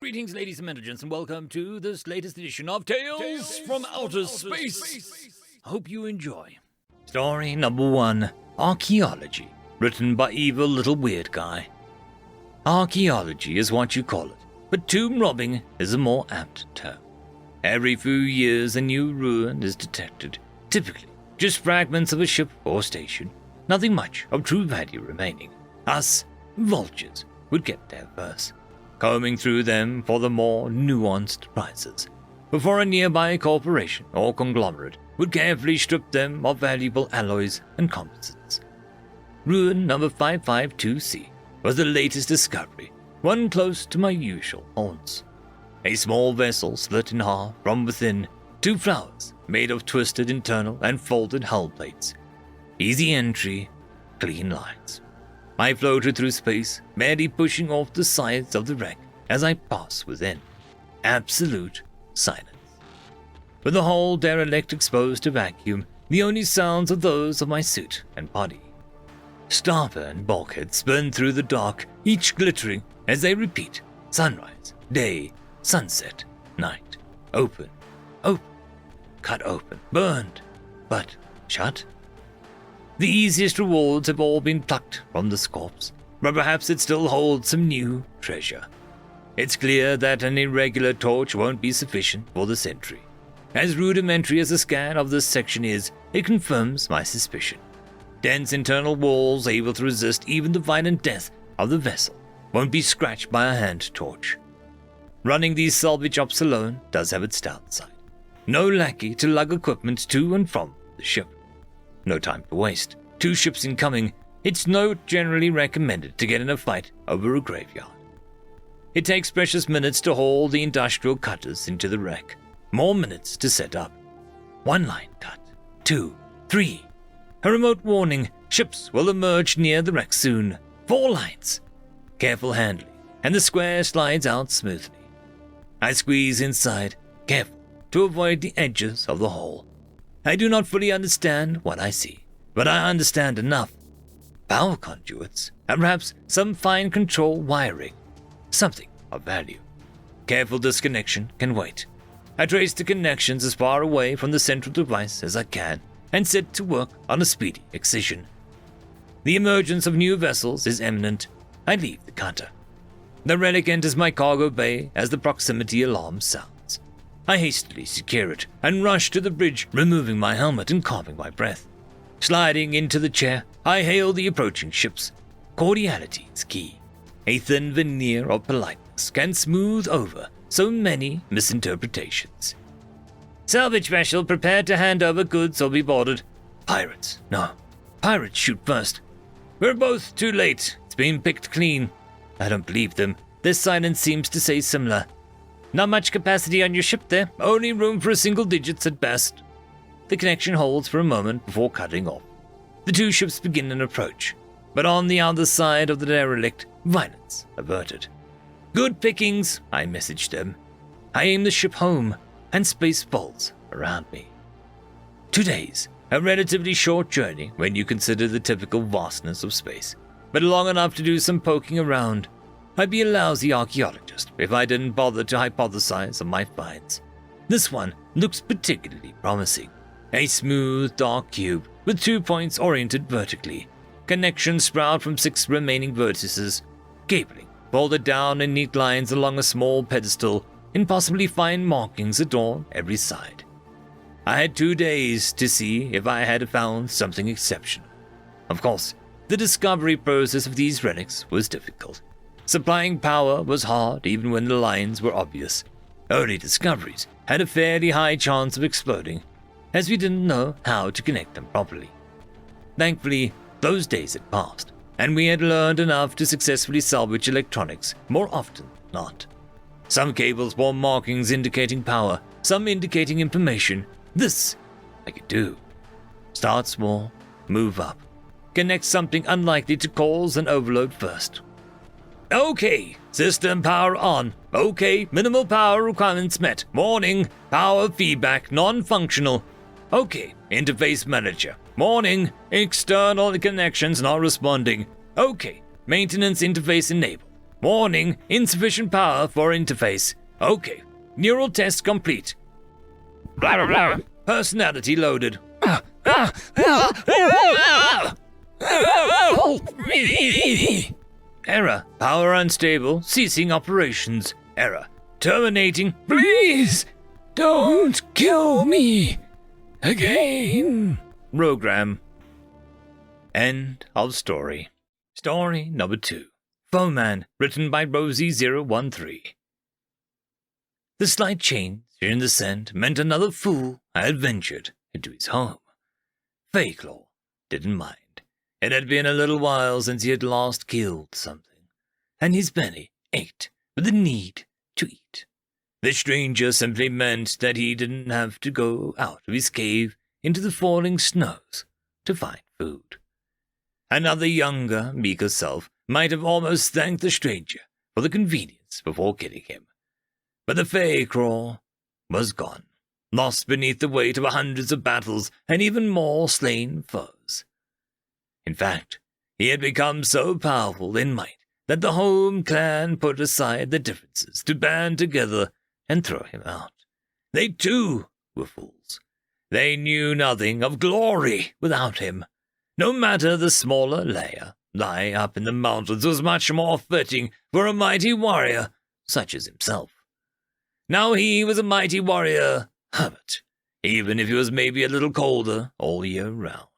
Greetings, ladies and gentlemen, and welcome to this latest edition of Tales from Outer Space. Hope you enjoy. Story number 1, Archaeology, written by evil little weird guy. Archaeology is what you call it, but tomb robbing is a more apt term. Every few years a new ruin is detected, typically just fragments of a ship or station, nothing much of true value remaining. Us, vultures, would get there first, combing through them for the more nuanced prizes, before a nearby corporation or conglomerate would carefully strip them of valuable alloys and composites. Ruin number 552C was the latest discovery, one close to my usual haunts. A small vessel split in half from within, 2 flowers made of twisted internal and folded hull plates. Easy entry, clean lines. I floated through space, merely pushing off the sides of the wreck as I passed within. Absolute silence. With the whole derelict exposed to vacuum, the only sounds are those of my suit and body. Starboard and bulkhead spin through the dark, each glittering as they repeat. Sunrise, day, sunset, night. Open, open, cut open, burned, but shut. The easiest rewards have all been plucked from the corpse, but perhaps it still holds some new treasure. It's clear that an irregular torch won't be sufficient for this entry. As rudimentary as the scan of this section is, it confirms my suspicion. Dense internal walls able to resist even the violent death of the vessel won't be scratched by a hand torch. Running these salvage ops alone does have its downside. No lackey to lug equipment to and from the ship. No time to waste. 2 ships incoming. It's not generally recommended to get in a fight over a graveyard. It takes precious minutes to haul the industrial cutters into the wreck. More minutes to set up. 1 line cut. 2, 3. A remote warning. Ships will emerge near the wreck soon. 4 lines. Careful handling, and the square slides out smoothly. I squeeze inside, careful to avoid the edges of the hole. I do not fully understand what I see, but I understand enough. Power conduits, and perhaps some fine control wiring. Something of value. Careful disconnection can wait. I trace the connections as far away from the central device as I can and set to work on a speedy excision. The emergence of new vessels is imminent. I leave the cutter. The relic enters my cargo bay as the proximity alarm sounds. I hastily secure it and rush to the bridge, removing my helmet and calming my breath. Sliding into the chair, I hail the approaching ships. Cordiality is key. A thin veneer of politeness can smooth over so many misinterpretations. Salvage vessel prepared to hand over goods or be boarded. Pirates, no. Pirates shoot first. We're both too late. It's been picked clean. I don't believe them. Their silence seems to say similar. Not much capacity on your ship there, only room for a single digits at best. The connection holds for a moment before cutting off. The 2 ships begin an approach, but on the other side of the derelict, violence averted. Good pickings, I message them. I aim the ship home, and space falls around me. 2 days, a relatively short journey when you consider the typical vastness of space, but long enough to do some poking around. I'd be a lousy archaeologist if I didn't bother to hypothesize on my finds. This one looks particularly promising. A smooth, dark cube with 2 points oriented vertically. Connections sprout from 6 remaining vertices. Cabling folded down in neat lines along a small pedestal. Impossibly fine markings adorn every side. I had 2 days to see if I had found something exceptional. Of course, the discovery process of these relics was difficult. Supplying power was hard even when the lines were obvious. Early discoveries had a fairly high chance of exploding, as we didn't know how to connect them properly. Thankfully, those days had passed, and we had learned enough to successfully salvage electronics more often than not. Some cables bore markings indicating power, some indicating information. This I could do. Start small, move up. Connect something unlikely to cause an overload first. Okay, system power on. Okay, minimal power requirements met. Morning, power feedback non-functional. Okay, interface manager. Morning, external connections not responding. Okay, maintenance interface enabled. Warning, insufficient power for interface. Okay, neural test complete. Blah, blah, blah. Personality loaded. Error, power unstable, ceasing operations. Error, terminating. Please, don't kill me again. Program. End of story. Story number 2. Foeman, written by Rosie013. The slight change in the scent meant another fool had ventured into his home. Feyclaw didn't mind. It had been a little while since he had last killed something, and his belly ached with the need to eat. The stranger simply meant that he didn't have to go out of his cave into the falling snows to find food. Another younger, meeker self might have almost thanked the stranger for the convenience before killing him. But the Feyclaw was gone, lost beneath the weight of hundreds of battles and even more slain foes. In fact, he had become so powerful in might that the home clan put aside their differences to band together and throw him out. They too were fools. They knew nothing of glory without him. No matter the smaller layer, lie up in the mountains was much more fitting for a mighty warrior such as himself. Now he was a mighty warrior hermit, even if he was maybe a little colder all year round.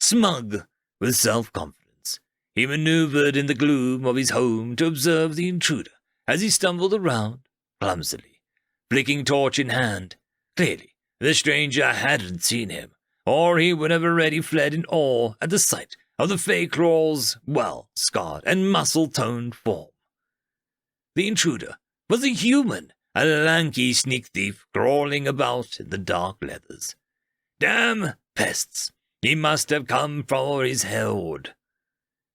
Smug with self-confidence, he maneuvered in the gloom of his home to observe the intruder as he stumbled around clumsily, flicking torch in hand. Clearly, the stranger hadn't seen him, or he would have already fled in awe at the sight of the Feyclaw's well-scarred and muscle-toned form. The intruder was a human, a lanky sneak thief crawling about in the dark leathers. Damn pests! He must have come for his horde.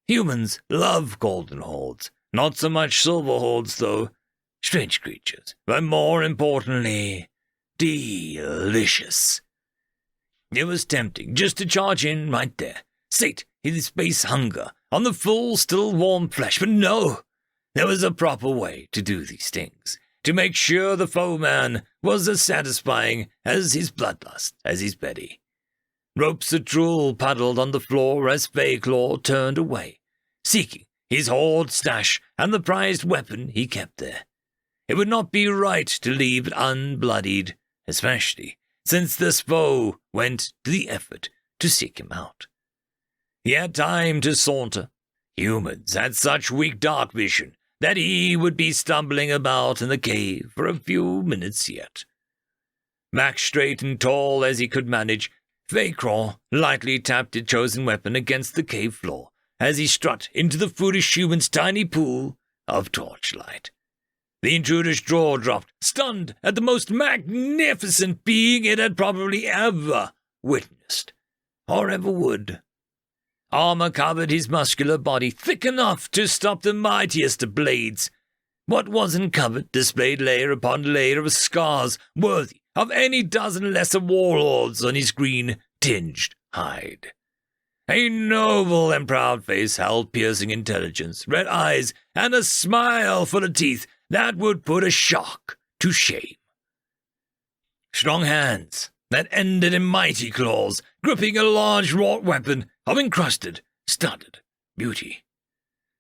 Humans love golden hordes, not so much silver hordes, though. Strange creatures, but more importantly, delicious. It was tempting just to charge in right there, sate his space hunger on the full, still warm flesh, but no! There was a proper way to do these things, to make sure the foeman was as satisfying as his bloodlust, as his belly. Ropes of drool puddled on the floor as Feyclaw turned away, seeking his hoard stash and the prized weapon he kept there. It would not be right to leave it unbloodied, especially since this foe went to the effort to seek him out. He had time to saunter. Humans had such weak dark vision that he would be stumbling about in the cave for a few minutes yet. Back straight and tall as he could manage, Feyclaw lightly tapped his chosen weapon against the cave floor as he strut into the foolish human's tiny pool of torchlight. The intruder's jaw dropped, stunned at the most magnificent being it had probably ever witnessed, or ever would. Armor covered his muscular body thick enough to stop the mightiest of blades. What wasn't covered displayed layer upon layer of scars worthy of any dozen lesser warlords on his green-tinged hide. A noble and proud face held piercing intelligence, red eyes, and a smile full of teeth that would put a shark to shame. Strong hands that ended in mighty claws, gripping a large wrought weapon of encrusted, studded beauty.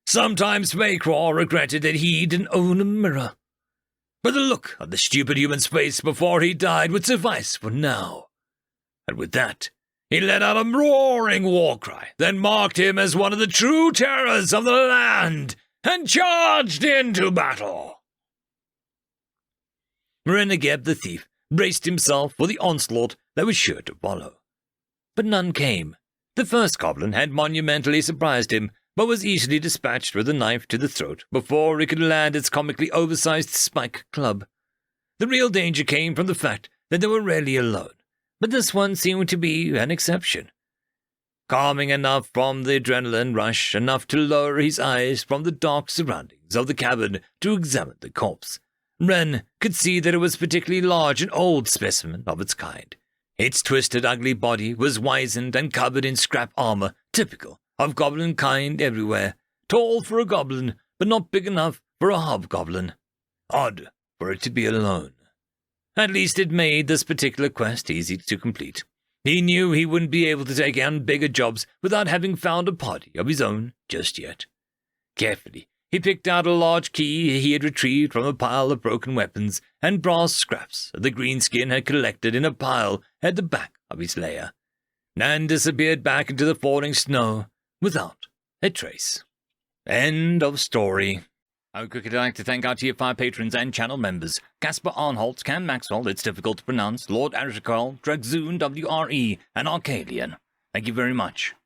Sometimes Feyclaw regretted that he didn't own a mirror, but the look of the stupid human's face before he died would suffice for now. And with that, he let out a roaring war cry that marked him as one of the true terrors of the land and charged into battle. Renegade the thief braced himself for the onslaught that was sure to follow. But none came. The first goblin had monumentally surprised him, but was easily dispatched with a knife to the throat before it could land its comically oversized spike club. The real danger came from the fact that they were rarely alone, but this one seemed to be an exception. Calming enough from the adrenaline rush, enough to lower his eyes from the dark surroundings of the cabin to examine the corpse, Ren could see that it was a particularly large and old specimen of its kind. Its twisted, ugly body was wizened and covered in scrap armor, typical of goblin kind everywhere, tall for a goblin, but not big enough for a hobgoblin. Odd for it to be alone. At least it made this particular quest easy to complete. He knew he wouldn't be able to take on bigger jobs without having found a party of his own just yet. Carefully, he picked out a large key he had retrieved from a pile of broken weapons and brass scraps that the greenskin had collected in a pile at the back of his lair, and disappeared back into the falling snow without a trace. End of story. I would quickly like to thank our Tier 5 patrons and channel members: Casper Arnholt, Cam Maxwell, it's difficult to pronounce, Lord Arishakal, Dragzoon, WRE, and Arcadian. Thank you very much.